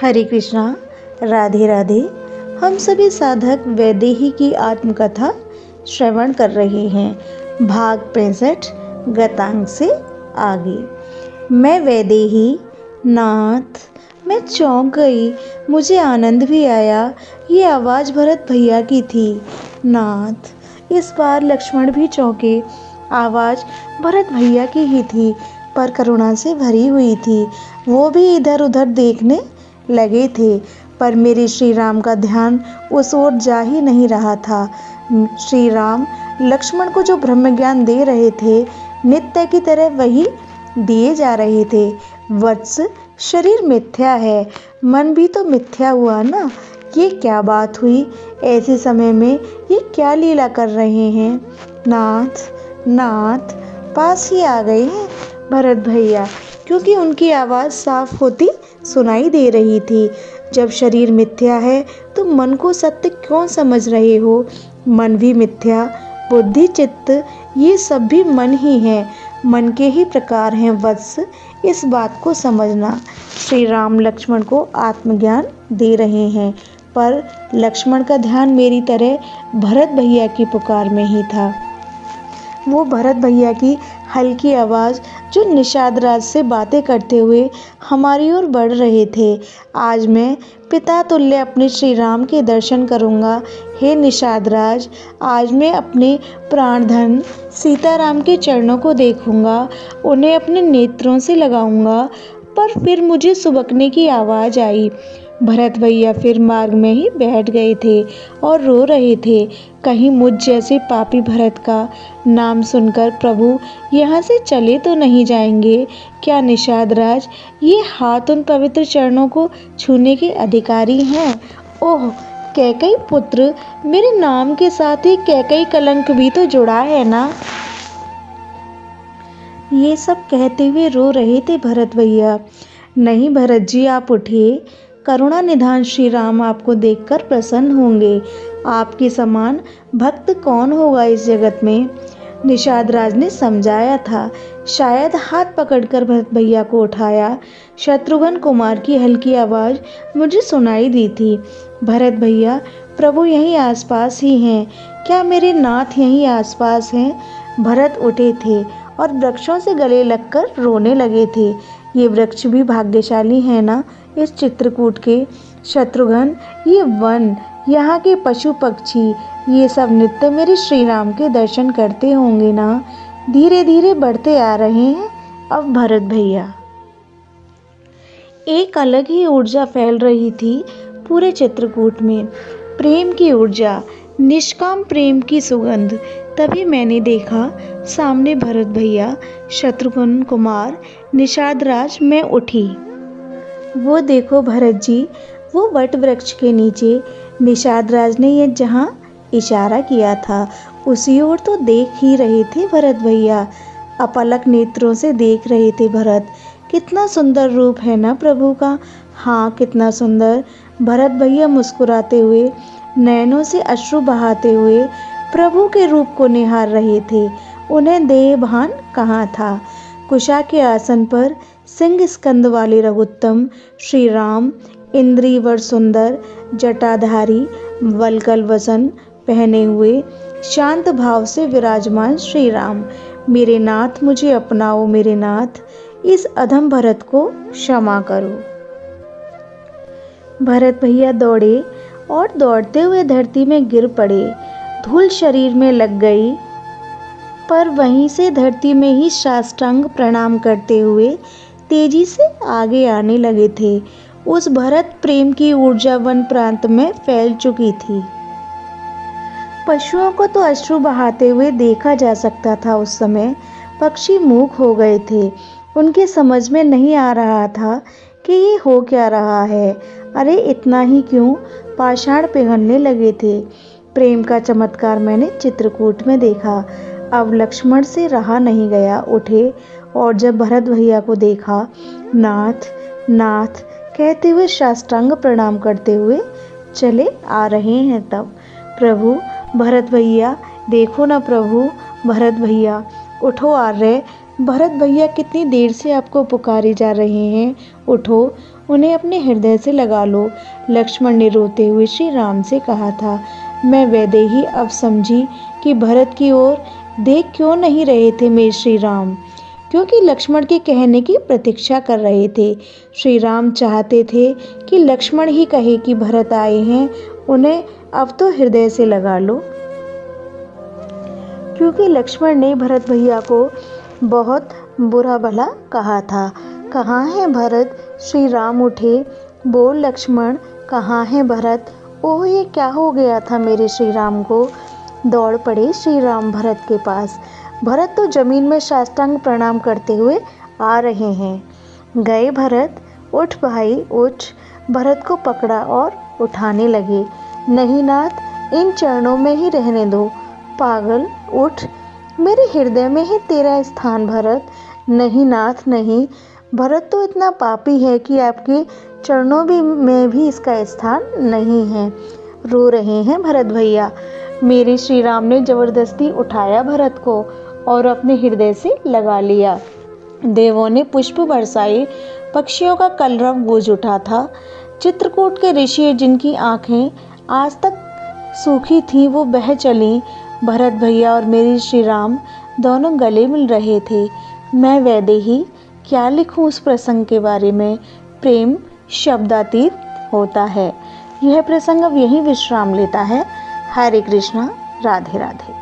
हरे कृष्णा, राधे राधे। हम सभी साधक वैदेही की आत्मकथा श्रवण कर रहे हैं। भाग 65 गतांग से आगे। मैं वैदेही, नाथ, मैं चौंक गई। मुझे आनंद भी आया। ये आवाज़ भरत भैया की थी। नाथ, इस बार लक्ष्मण भी चौंके। आवाज़ भरत भैया की ही थी, पर करुणा से भरी हुई थी। वो भी इधर उधर देखने लगे थे, पर मेरे श्री राम का ध्यान उस ओर जा ही नहीं रहा था। श्री राम लक्ष्मण को जो ब्रह्म ज्ञान दे रहे थे, नित्य की तरह वही दिए जा रहे थे। वत्स, शरीर मिथ्या है, मन भी तो मिथ्या हुआ ना। ये क्या बात हुई? ऐसे समय में ये क्या लीला कर रहे हैं? नाथ, नाथ, पास ही आ गए हैं भरत भैया, क्योंकि उनकी आवाज़ साफ होती सुनाई दे रही थी। जब शरीर मिथ्या है तो मन को सत्य क्यों समझ रहे हो? मन भी मिथ्या, बुद्धि, चित्त, ये सब भी मन ही है, मन के ही प्रकार हैं वत्स। इस बात को समझना। श्री राम लक्ष्मण को आत्मज्ञान दे रहे हैं, पर लक्ष्मण का ध्यान मेरी तरह भरत भैया की पुकार में ही था। वो भरत भैया की हल्की आवाज़ जो निषाद राज से बातें करते हुए हमारी ओर बढ़ रहे थे। आज मैं पिता तुल्य अपने श्री राम के दर्शन करूँगा। हे निषाद राज, आज मैं अपने प्राणधन सीताराम के चरणों को देखूँगा, उन्हें अपने नेत्रों से लगाऊँगा। पर फिर मुझे सुबकने की आवाज़ आई। भरत भैया फिर मार्ग में ही बैठ गए थे और रो रहे थे। कहीं मुझ जैसे पापी भरत का नाम सुनकर प्रभु यहाँ से चले तो नहीं जाएंगे क्या? निषाद राज, ये हाथ उन पवित्र चरणों को छूने के अधिकारी हैं। ओह कैकई पुत्र, मेरे नाम के साथ ही कैकई कलंक भी तो जुड़ा है ना। ये सब कहते हुए रो रहे थे भरत भैया। नहीं भरत जी, आप उठिए। करुणा निधान श्री राम आपको देखकर प्रसन्न होंगे। आपके समान भक्त कौन होगा इस जगत में? निषाद राज ने समझाया था। शायद हाथ पकड़कर भरत भैया को उठाया। शत्रुघ्न कुमार की हल्की आवाज़ मुझे सुनाई दी थी। भरत भैया, प्रभु यहीं आसपास ही हैं क्या? मेरे नाथ यहीं आसपास हैं। भरत उठे थे और वृक्षों से गले लगकर रोने लगे थे। ये वृक्ष भी भाग्यशाली हैं ना इस चित्रकूट के। शत्रुघ्न, ये वन, यहाँ के पशु पक्षी, ये सब नित्य मेरे श्री राम के दर्शन करते होंगे ना। धीरे धीरे बढ़ते आ रहे हैं अब भरत भैया। एक अलग ही ऊर्जा फैल रही थी पूरे चित्रकूट में। प्रेम की ऊर्जा, निष्काम प्रेम की सुगंध। तभी मैंने देखा सामने भरत भैया, शत्रुघ्न कुमार, निषाद राज। मैं उठी। वो देखो भरत जी, वो वट वृक्ष के नीचे निषाद राज ने ये जहाँ इशारा किया था उसी ओर तो देख ही रहे थे भरत भैया। अपलक नेत्रों से देख रहे थे भरत। कितना सुंदर रूप है ना प्रभु का। हाँ, कितना सुंदर। भरत भैया मुस्कुराते हुए, नैनों से अश्रु बहाते हुए प्रभु के रूप को निहार रहे थे। उन्हें देह भान कहाँ था। कुशा के आसन पर सिंह स्कंद वाले रघुत्तम श्री राम, इंद्रिवर सुंदर, जटाधारी, वलकल वसन पहने हुए शांत भाव से विराजमान श्री राम। मेरे नाथ, मुझे अपनाओ मेरे नाथ, इस अधम भरत को क्षमा करो। भरत भैया दौड़े और दौड़ते हुए धरती में गिर पड़े। धूल शरीर में लग गई, पर वहीं से धरती में ही साष्टांग प्रणाम करते हुए तेजी से आगे आने लगे थे। उस भरत प्रेम की ऊर्जा वन प्रांत में फैल चुकी थी। पशुओं को तो अश्रु बहाते हुए देखा जा सकता था उस समय। पक्षी मूक हो गए थे। उनके समझ में नहीं आ रहा था कि ये हो क्या रहा है। अरे इतना ही क्यों, पाषाण पिघलने लगे थे। प्रेम का चमत्कार मैंने चित्रकूट में देखा। अब लक्ष्मण से रहा नहीं गया। उठे और जब भरत भैया को देखा, नाथ, नाथ कहते हुए साष्टांग प्रणाम करते हुए चले आ रहे हैं, तब प्रभु, भरत भैया देखो ना प्रभु, भरत भैया उठो आर्य। भरत भैया कितनी देर से आपको पुकारे जा रहे हैं। उठो, उन्हें अपने हृदय से लगा लो। लक्ष्मण ने रोते हुए श्री राम से कहा था, मैं वैदेही अब समझी कि भरत की ओर देख क्यों नहीं रहे थे मेरे श्री राम, क्योंकि लक्ष्मण के कहने की प्रतीक्षा कर रहे थे। श्री राम चाहते थे कि लक्ष्मण ही कहे कि भरत आए हैं, उन्हें अब तो हृदय से लगा लो। क्योंकि लक्ष्मण ने भरत भैया को बहुत बुरा भला कहा था। कहाँ है भरत? श्री राम उठे। बोल लक्ष्मण, कहाँ है भरत? ओह, ये क्या हो गया था मेरे श्री राम को? दौड़ पड़े श्री राम भरत के पास। भरत तो जमीन में साष्टांग प्रणाम करते हुए आ रहे हैं। गए भरत, उठ भाई उठ। भरत को पकड़ा और उठाने लगे। नहीं नाथ, इन चरणों में ही रहने दो। पागल, उठ, मेरे हृदय में ही तेरा स्थान भरत। नहीं नाथ नहीं, भरत तो इतना पापी है कि आपके चरणों में भी इसका स्थान नहीं है। रो रहे हैं भरत भैया। मेरे श्री राम ने जबरदस्ती उठाया भरत को और अपने हृदय से लगा लिया। देवों ने पुष्प बरसाए, पक्षियों का कलरव गूंज उठा था। चित्रकूट के ऋषि जिनकी आंखें आज तक सूखी थीं वो बह चलीं। भरत भैया और मेरी श्री राम दोनों गले मिल रहे थे। मैं वैदेही क्या लिखूं उस प्रसंग के बारे में? प्रेम शब्दातीत होता है। यह प्रसंग अब यहीं विश्राम लेता है। हरे कृष्णा, राधे राधे।